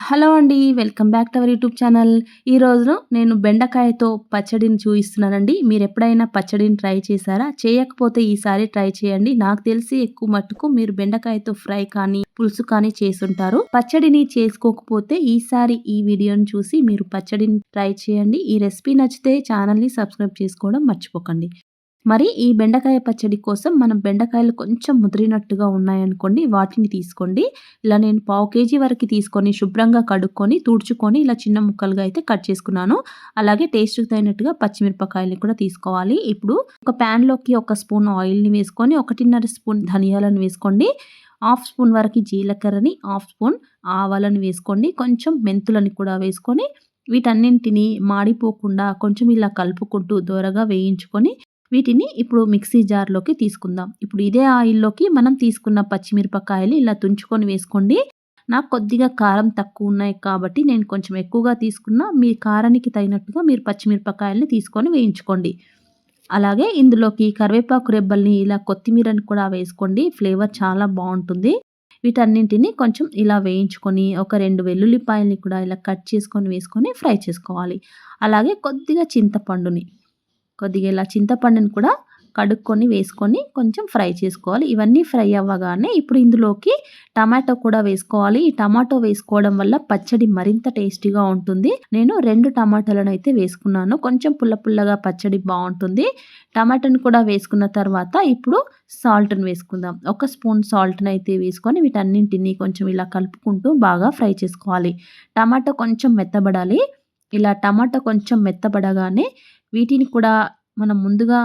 Hello అండి. Welcome back to our YouTube channel. ఈరోజు నేను బెండకాయతో పచ్చడిని చూపిస్తున్నానండి. మీరెప్పుడైనా పచ్చడిని ట్రై చేశారా? చేయకపోతే ఈసారి ట్రై చేయండి. నాకు తెలిసి ఎక్కువ మట్టుకు మీరు బెండకాయతో ఫ్రై కానీ, పులుసు కానీ చేసుంటారు. పచ్చడిని చేసుకోకపోతే ఈసారి ఈ వీడియోని చూసి మీరు పచ్చడిని ట్రై చేయండి. ఈ రెసిపీ నచ్చితే ఛానల్‌ని సబ్స్క్రైబ్ చేసుకోవడం మర్చిపోకండి. మరి ఈ బెండకాయ పచ్చడి కోసం మనం బెండకాయలు కొంచెం ముదిరినట్టుగా ఉన్నాయనుకోండి, వాటిని తీసుకోండి. ఇలా నేను పావు కేజీ వరకు తీసుకొని శుభ్రంగా కడుక్కొని, తుడుచుకొని ఇలా చిన్న ముక్కలుగా అయితే కట్ చేసుకున్నాను. అలాగే టేస్ట్‌కి తగినట్టుగా పచ్చిమిరపకాయలు కూడా తీసుకోవాలి. ఇప్పుడు ఒక ప్యాన్‌లోకి ఒక స్పూన్ ఆయిల్‌ని వేసుకొని, 1.5 స్పూన్ ధనియాలను వేసుకోండి. హాఫ్ స్పూన్ వరకు జీలకర్రని, హాఫ్ స్పూన్ ఆవాలను వేసుకోండి. కొంచెం మెంతులని కూడా వేసుకొని, వీటన్నింటిని మాడిపోకుండా కొంచెం ఇలా కలుపుకుంటూ దోరగా వేయించుకొని వీటిని ఇప్పుడు మిక్సీ జార్‌లోకి తీసుకుందాం. ఇప్పుడు ఇదే ఆయిల్‌లోకి మనం తీసుకున్న పచ్చిమిరపకాయలు ఇలా తుంచుకొని వేసుకోండి. నాకు కొద్దిగా కారం తక్కువున్నాయి కాబట్టి నేను కొంచెం ఎక్కువగా తీసుకున్నా. మీ కారానికి తగినట్టుగా మీరు పచ్చిమిరపకాయలని తీసుకొని వేయించుకోండి. అలాగే ఇందులోకి కరివేపాకు రెబ్బల్ని ఇలా కొత్తిమీరని కూడా వేసుకోండి. ఫ్లేవర్ చాలా బావుంటుంది. వీటన్నింటిని కొంచెం ఇలా వేయించుకొని ఒక 2 వెల్లుల్లిపాయల్ని కూడా ఇలా కట్ చేసుకొని వేసుకొని ఫ్రై చేసుకోవాలి. అలాగే కొద్దిగా ఇలా చింతపండుని కూడా కడుక్కొని వేసుకొని కొంచెం ఫ్రై చేసుకోవాలి. ఇవన్నీ ఫ్రై అవ్వగానే ఇప్పుడు ఇందులోకి టమాటో కూడా వేసుకోవాలి. ఈ టమాటో వేసుకోవడం వల్ల పచ్చడి మరింత టేస్టీగా ఉంటుంది. నేను 2 టమాటాలను అయితే వేసుకున్నాను. కొంచెం పుల్ల పుల్లగా పచ్చడి బావుంటుంది. టమాటాను కూడా వేసుకున్న తర్వాత ఇప్పుడు సాల్ట్‌ని వేసుకుందాం. 1 స్పూన్ సాల్ట్‌ని అయితే వేసుకొని వీటన్నింటిని కొంచెం ఇలా కలుపుకుంటూ బాగా ఫ్రై చేసుకోవాలి. టమాటో కొంచెం మెత్తబడాలి. ఇలా టమాటా కొంచెం మెత్తబడగానే వీటిని కూడా మనం ముందుగా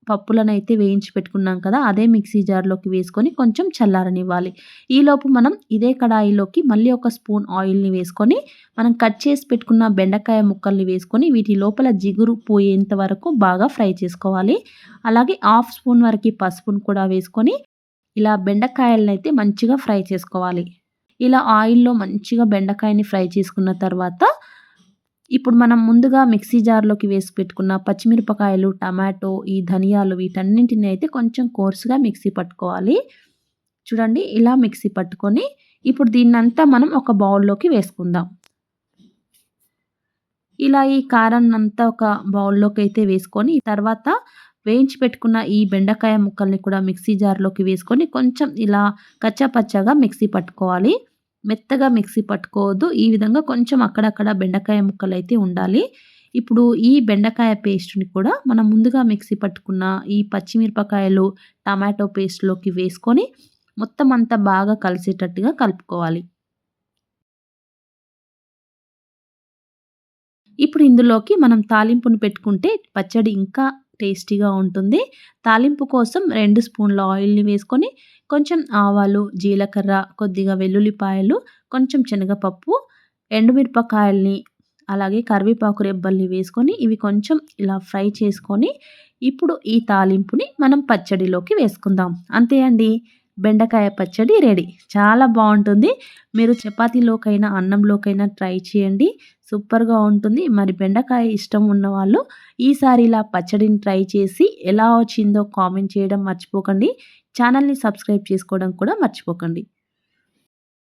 పప్పులనైతే వేయించి పెట్టుకున్నాం కదా! అదే మిక్సీ జార్‌లోకి వేసుకొని కొంచెం చల్లారనివ్వాలి. ఈలోపు మనం ఇదే కడాయిలోకి మళ్ళీ ఒక స్పూన్ ఆయిల్‌ని వేసుకొని, మనం కట్ చేసి పెట్టుకున్న బెండకాయ ముక్కల్ని వేసుకొని వీటి లోపల జిగురు పోయేంత వరకు బాగా ఫ్రై చేసుకోవాలి. అలాగే హాఫ్ స్పూన్ వరకి పసుపును కూడా వేసుకొని, ఇలా బెండకాయలనైతే మంచిగా ఫ్రై చేసుకోవాలి. ఇలా ఆయిల్‌లో మంచిగా బెండకాయని ఫ్రై చేసుకున్న తర్వాత ఇప్పుడు మనం ముందుగా మిక్సీ జార్‌లోకి వేసి పెట్టుకున్న పచ్చిమిరపకాయలు, టమాటో, ఈ ధనియాలు వీటన్నింటిని అయితే కొంచెం కోర్స్‌గా మిక్సీ పట్టుకోవాలి. చూడండి ఇలా మిక్సీ పట్టుకొని ఇప్పుడు దీన్నంతా మనం ఒక బౌల్‌లోకి వేసుకుందాం. ఇలా ఈ కారాన్నంతా ఒక బౌల్‌లోకి అయితే వేసుకొని తర్వాత వేయించి పెట్టుకున్న ఈ బెండకాయ ముక్కల్ని కూడా మిక్సీ జార్‌లోకి వేసుకొని కొంచెం ఇలా కచ్చాపచ్చాగా మిక్సీ పట్టుకోవాలి. మెత్తగా మిక్సీ పట్టుకోవద్దు. ఈ విధంగా కొంచెం అక్కడక్కడ బెండకాయ ముక్కలైతే ఉండాలి. ఇప్పుడు ఈ బెండకాయ పేస్ట్‌ని కూడా మనం ముందుగా మిక్సీ పట్టుకున్న ఈ పచ్చిమిరపకాయలు, టమాటో పేస్ట్‌లోకి వేసుకొని మొత్తం అంతా బాగా కలిసేటట్టుగా కలుపుకోవాలి. ఇప్పుడు ఇందులోకి మనం తాలింపును పెట్టుకుంటే పచ్చడి ఇంకా టేస్టీగా ఉంటుంది. తాలింపు కోసం 2 స్పూన్ల ఆయిల్‌ని వేసుకొని, కొంచెం ఆవాలు, జీలకర్ర, కొద్దిగా వెల్లుల్లిపాయలు, కొంచెం శనగపప్పు, ఎండుమిరపకాయల్ని, అలాగే కరివేపాకు రెబ్బల్ని వేసుకొని ఇవి కొంచెం ఇలా ఫ్రై చేసుకొని, ఇప్పుడు ఈ తాలింపుని మనం పచ్చడిలోకి వేసుకుందాం. అంతే అండి. బెండకాయ పచ్చడి రెడీ. చాలా బావుంటుంది. మీరు చపాతీలోకైనా, అన్నంలోకైనా ట్రై చేయండి. సూపర్‌గా ఉంటుంది. మరి బెండకాయ ఇష్టం ఉన్నవాళ్ళు ఈసారి ఇలా పచ్చడిని ట్రై చేసి ఎలా వచ్చిందో కామెంట్ చేయడం మర్చిపోకండి. ఛానల్‌ని సబ్స్క్రైబ్ చేసుకోవడం కూడా మర్చిపోకండి.